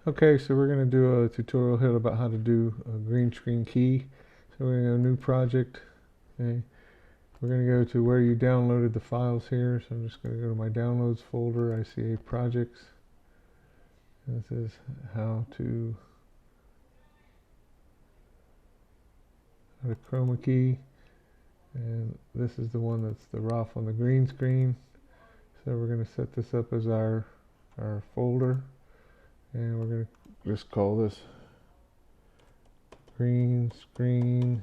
Okay, so we're going to do a tutorial here about how to do a green screen key. So we're going to go new project. Okay. We're going to go to where you downloaded the files here. So I'm just going to go to my downloads folder, ICA projects. And this is how to Chromakey. And this is the one that's the ROF on the green screen. So we're going to set this up as our folder. And we're going to just call this green screen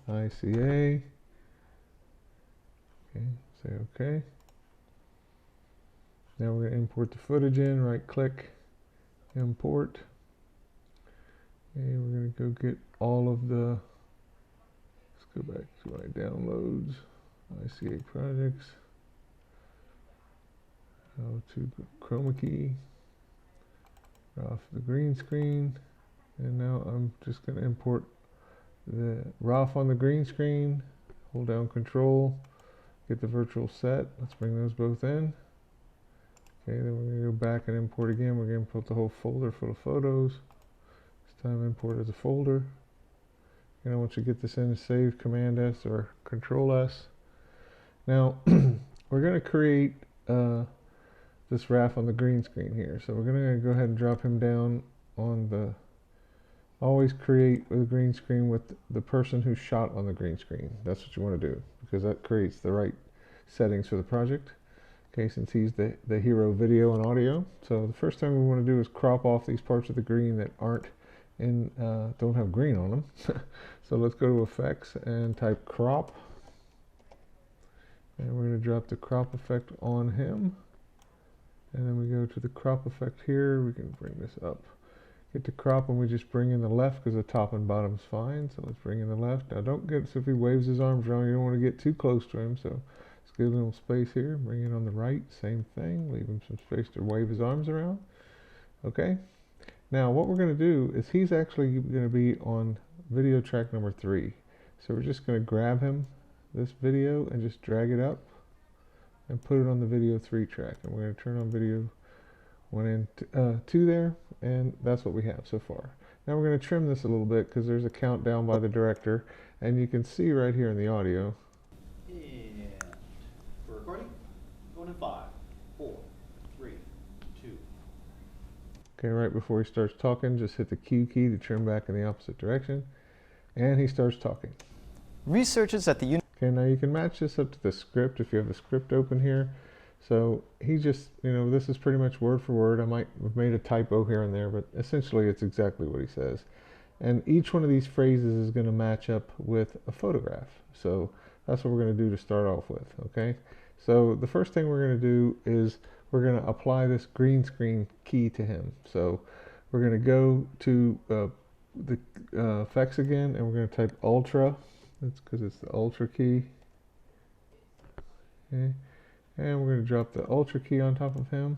ICA. Okay, say OK. Now we're going to import the footage in, right click, import. And we're going to go get all of the, let's go back to my downloads, ICA projects, how to Chromakey, off the green screen. And now I'm just going to import the ROF on the green screen, hold down Control, get the virtual set. Let's bring those both in. Okay, then we're going to go back and import again. We're going to import the whole folder full of photos. This time import as a folder. And I want you to get this in, save Command S or Control S. Now we're going to create this ROF on the green screen here. So we're going to go ahead and drop him down on the, always create with a green screen with the person who's shot on the green screen. That's what you want to do, because that creates the right settings for the project. Okay, since he's the hero video and audio. So the first thing we want to do is crop off these parts of the green that aren't in, don't have green on them. So let's go to effects and type crop. And we're going to drop the crop effect on him. And then we go to the crop effect here. We can bring this up. Get the crop and we just bring in the left because the top and bottom's fine. So let's bring in the left. Now don't get, so if he waves his arms around, you don't want to get too close to him. So let's give him a little space here. Bring it on the right, same thing. Leave him some space to wave his arms around. Okay. Now what we're going to do is he's actually going to be on video track number 3. So we're just going to grab him, this video, and just drag it up and put it on the video 3 track. And we're going to turn on video 1 and 2 there, and that's what we have so far. Now we're going to trim this a little bit because there's a countdown by the director, and you can see right here in the audio. And we're recording. Going in 5, 4, 3, 2. Okay, right before he starts talking, just hit the Q key to trim back in the opposite direction, and he starts talking. Researchers at the Okay, now you can match this up to the script if you have the script open here. So he just, this is pretty much word for word. I might have made a typo here and there, but essentially it's exactly what he says. And each one of these phrases is going to match up with a photograph. So that's what we're going to do to start off with, okay? So the first thing we're going to do is we're going to apply this green screen key to him. So we're going to go to the effects again, and we're going to type ultra. That's because it's the ultra key. Okay. And we're going to drop the ultra key on top of him.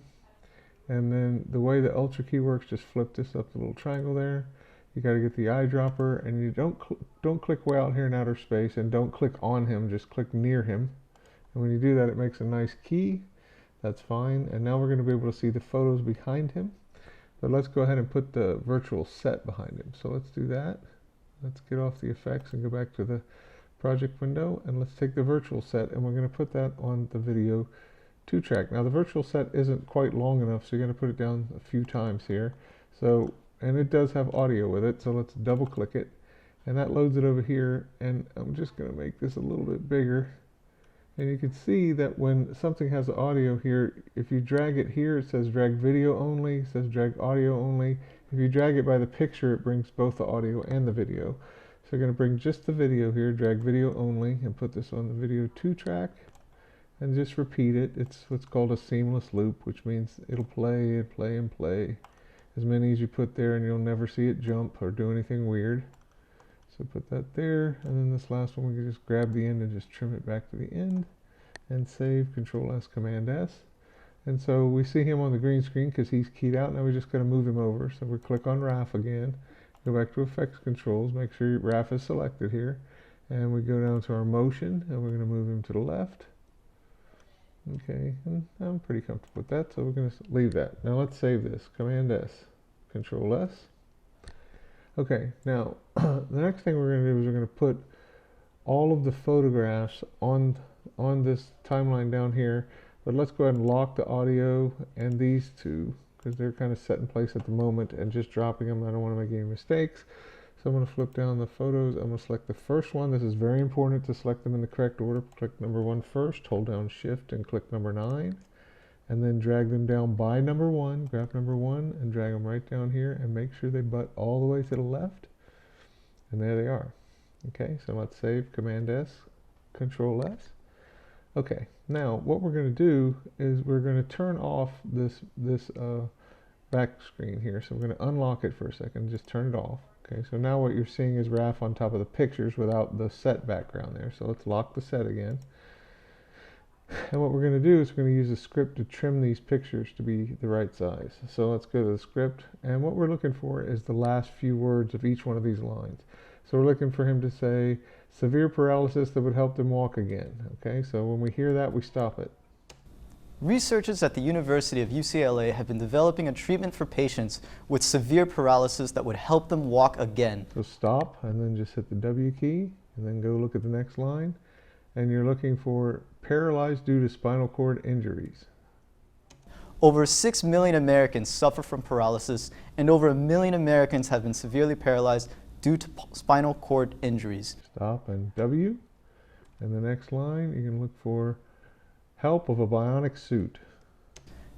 And then the way the ultra key works, just flip this up the little triangle there. You got to get the eyedropper, and you don't click way out here in outer space, and don't click on him, just click near him. And when you do that, it makes a nice key. That's fine. And now we're going to be able to see the photos behind him. But let's go ahead and put the virtual set behind him. So let's do that. Let's get off the effects and go back to the project window, and let's take the virtual set, and we're going to put that on the video 2 track. Now the virtual set isn't quite long enough, so you're going to put it down a few times here. So, and it does have audio with it, so let's double click it, and that loads it over here. And I'm just going to make this a little bit bigger, and you can see that when something has audio here, if you drag it here, it says drag video only, it says drag audio only. If you drag it by the picture, it brings both the audio and the video. So we're going to bring just the video here, drag video only, and put this on the video 2 track, and just repeat it. It's what's called a seamless loop, which means it'll play and play and play. As many as you put there, and you'll never see it jump or do anything weird. So put that there, and then this last one we can just grab the end and just trim it back to the end, and save, Control S, Command S. And so we see him on the green screen because he's keyed out. Now we just got to move him over. So we click on ROF again, go back to effects controls, make sure your ROF is selected here, and we go down to our motion, and we're going to move him to the left. Okay, and I'm pretty comfortable with that, so we're going to leave that. Now let's save this, Command S, Control S. Okay, now the next thing we're going to do is we're going to put all of the photographs on this timeline down here, but let's go ahead and lock the audio and these two because they're kind of set in place at the moment, and just dropping them. I don't want to make any mistakes. So I'm going to flip down the photos. I'm going to select the first one. This is very important to select them in the correct order. Click number 1 first, hold down Shift and click number 9, and then drag them down by number 1. Grab number 1 and drag them right down here and make sure they butt all the way to the left. And there they are. Okay, so let's save, Command S, Control S. Okay, now what we're going to do is we're going to turn off this back screen here. So we're going to unlock it for a second, just turn it off. Okay, so now what you're seeing is Raph on top of the pictures without the set background there. So let's lock the set again. And what we're going to do is we're going to use a script to trim these pictures to be the right size. So let's go to the script, and what we're looking for is the last few words of each one of these lines. So we're looking for him to say, severe paralysis that would help them walk again. Okay, so when we hear that, we stop it. Researchers at the University of UCLA have been developing a treatment for patients with severe paralysis that would help them walk again. So stop, and then just hit the W key, and then go look at the next line. And you're looking for paralyzed due to spinal cord injuries. Over 6 million Americans suffer from paralysis, and over 1 million Americans have been severely paralyzed due to spinal cord injuries. Stop and W. And the next line, you can look for help of a bionic suit.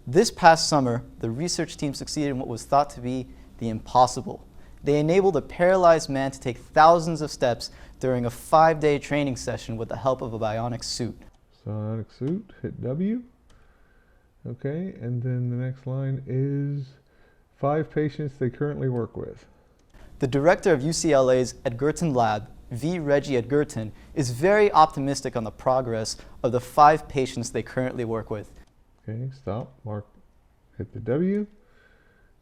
This past summer, the research team succeeded in what was thought to be the impossible. They enabled a paralyzed man to take thousands of steps during a 5-day training session with the help of a bionic suit. Bionic suit, hit W. Okay, and then the next line is 5 patients they currently work with. The director of UCLA's Edgerton Lab, V. Reggie Edgerton, is very optimistic on the progress of the 5 patients they currently work with. Okay, stop, mark, hit the W.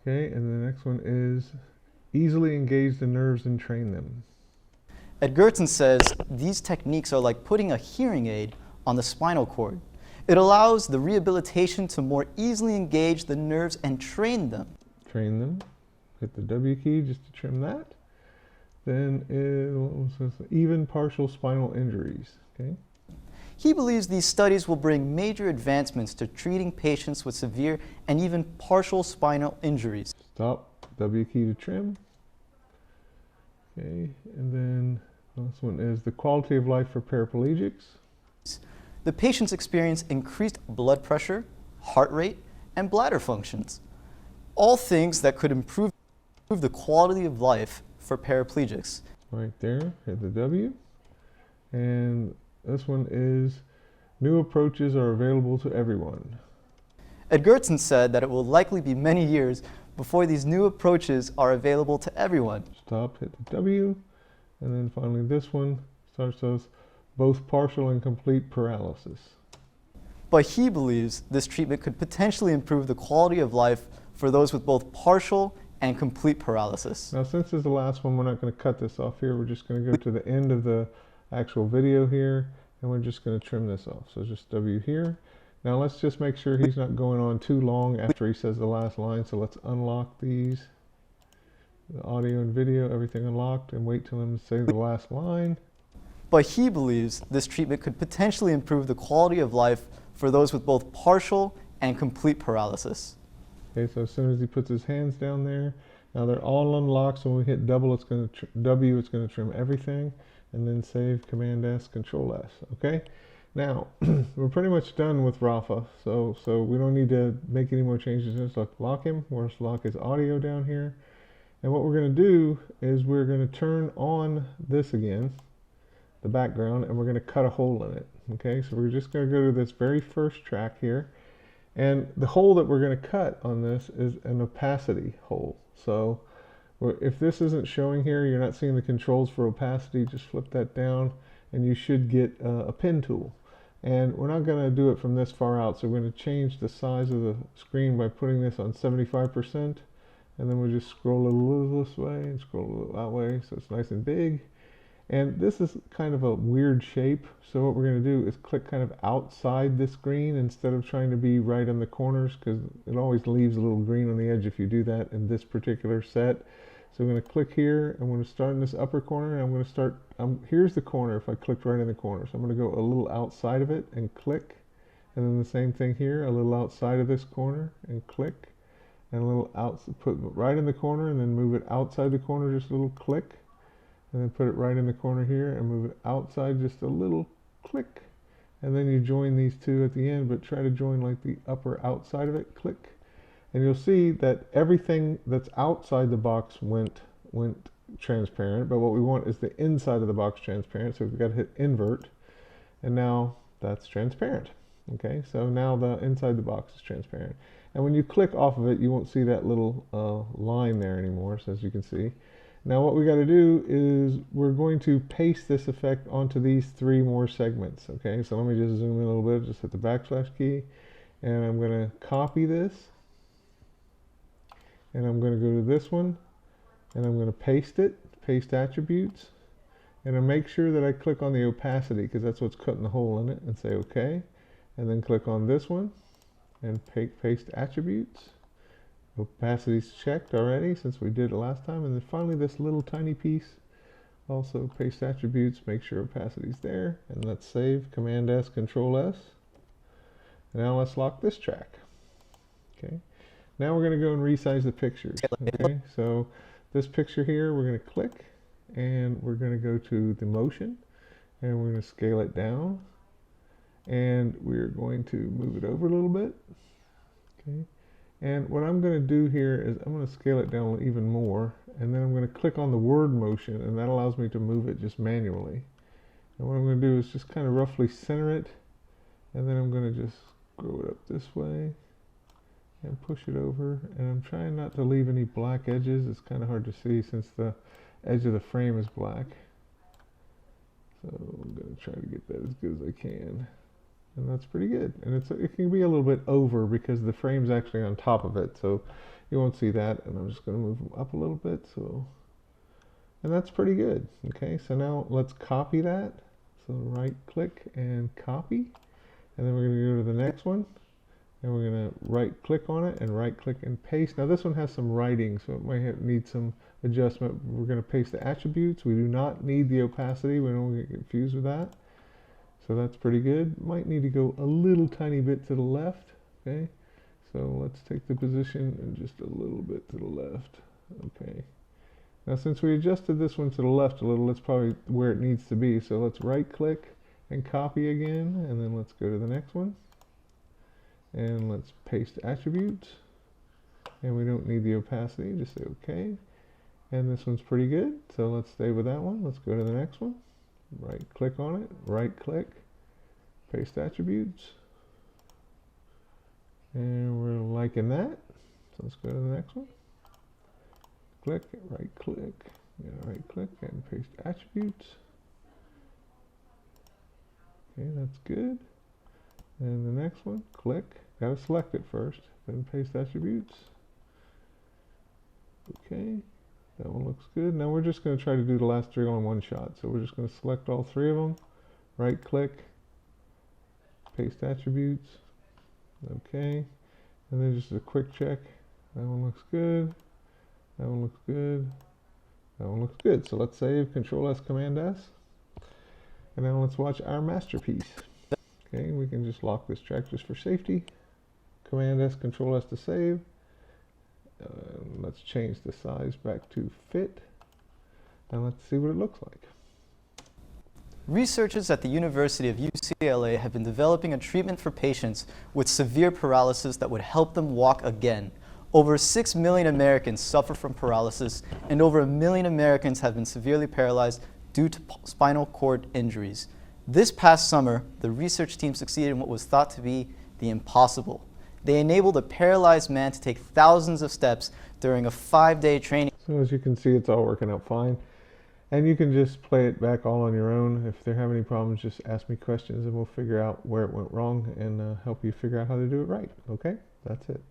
Okay, and the next one is easily engage the nerves and train them. Edgerton says these techniques are like putting a hearing aid on the spinal cord. It allows the rehabilitation to more easily engage the nerves and train them. Train them. Hit the W key just to trim that. Then what was this? Even partial spinal injuries. Okay. He believes these studies will bring major advancements to treating patients with severe and even partial spinal injuries. Stop, W key to trim. Okay, and then this one is the quality of life for paraplegics. The patients experience increased blood pressure, heart rate, and bladder functions. All things that could improve the quality of life for paraplegics. Right there, hit the W. And this one is new approaches are available to everyone. Edgerton said that it will likely be many years before these new approaches are available to everyone. Stop, hit the W. And then finally this one starts as both partial and complete paralysis. But he believes this treatment could potentially improve the quality of life for those with both partial and complete paralysis. Now, since this is the last one, we're not going to cut this off here. We're just going to go to the end of the actual video here, and we're just going to trim this off. So just W here. Now let's just make sure he's not going on too long after he says the last line. So let's unlock these, the audio and video, everything unlocked, and wait till him to say the last line. But he believes this treatment could potentially improve the quality of life for those with both partial and complete paralysis. Okay, so as soon as he puts his hands down there, now they're all unlocked, so when we hit double, it's going to W, it's going to trim everything, and then save, Command S, Control S, okay? Now, we're pretty much done with Rafa, so we don't need to make any more changes. Just lock him, we'll just lock his audio down here, and what we're going to do is we're going to turn on this again, the background, and we're going to cut a hole in it, okay? So we're just going to go to this very first track here, and the hole that we're going to cut on this is an opacity hole. So if this isn't showing here, you're not seeing the controls for opacity, just flip that down and you should get a pen tool. And we're not going to do it from this far out, so we're going to change the size of the screen by putting this on 75%, and then we'll just scroll a little this way and scroll a little that way so it's nice and big. And this is kind of a weird shape, so what we're going to do is click kind of outside this green instead of trying to be right on the corners, because it always leaves a little green on the edge if you do that in this particular set. So I'm going to click here. I'm going to start in this upper corner, and I'm going to start, here's the corner if I clicked right in the corner. So I'm going to go a little outside of it and click, and then the same thing here, a little outside of this corner and click, and a little out, put it right in the corner, and then move it outside the corner, just a little click. And then put it right in the corner here and move it outside just a little click. And then you join these two at the end, but try to join like the upper outside of it, click. And you'll see that everything that's outside the box went transparent, but what we want is the inside of the box transparent. So we've got to hit invert, and now that's transparent. Okay, so now the inside the box is transparent. And when you click off of it, you won't see that little line there anymore, so as you can see. Now what we got to do is we're going to paste this effect onto these 3 more segments. Okay, so let me just zoom in a little bit, just hit the backslash key, and I'm going to copy this, and I'm going to go to this one, and I'm going to paste it, paste attributes, and I make sure that I click on the opacity because that's what's cutting the hole in it, and say OK, and then click on this one and paste attributes. Opacity's checked already since we did it last time, and then finally this little tiny piece, also paste attributes, make sure opacity's there, and let's save, Command S, Control S. And now let's lock this track. Okay, now we're going to go and resize the pictures. Okay, so this picture here, we're going to click, and we're going to go to the motion, and we're going to scale it down, and we're going to move it over a little bit. Okay. And what I'm going to do here is I'm going to scale it down even more, and then I'm going to click on the word motion, and that allows me to move it just manually. And what I'm going to do is just kind of roughly center it, and then I'm going to just grow it up this way and push it over. And I'm trying not to leave any black edges. It's kind of hard to see since the edge of the frame is black. So I'm going to try to get that as good as I can. And that's pretty good. And it can be a little bit over because the frame's actually on top of it, so you won't see that. And I'm just going to move them up a little bit. And that's pretty good. Okay, so now let's copy that. So right click and copy. And then we're going to go to the next one. And we're going to right click on it and right click and paste. Now this one has some writing, so it might need some adjustment. We're going to paste the attributes. We do not need the opacity. We don't get confused with that. So that's pretty good. Might need to go a little tiny bit to the left. Okay, so let's take the position and just a little bit to the left. Okay, now since we adjusted this one to the left a little, that's probably where it needs to be. So let's right click and copy again, and then let's go to the next one, and let's paste attributes, and we don't need the opacity, just say OK. And this one's pretty good, so let's stay with that one. Let's go to the next one. Right click on it, right click, paste attributes, and we're liking that. So let's go to the next one. Click, right click, and paste attributes. Okay, that's good. And the next one, click, gotta select it first, then paste attributes. Okay. That one looks good. Now we're just going to try to do the last 3 on one shot. So we're just going to select all 3 of them, right click, paste attributes, okay, and then just a quick check. That one looks good, that one looks good, that one looks good. So let's save, Control S, Command S, and now let's watch our masterpiece. Okay, we can just lock this track just for safety. Command S, Control S to save. Let's change the size back to fit, and let's see what it looks like. Researchers at the University of UCLA have been developing a treatment for patients with severe paralysis that would help them walk again. Over 6 million Americans suffer from paralysis, and over 1 million Americans have been severely paralyzed due to spinal cord injuries. This past summer, the research team succeeded in what was thought to be the impossible. They enabled a paralyzed man to take thousands of steps during a 5-day training. So as you can see, it's all working out fine. And you can just play it back all on your own. If there have any problems, just ask me questions and we'll figure out where it went wrong and help you figure out how to do it right. Okay? That's it.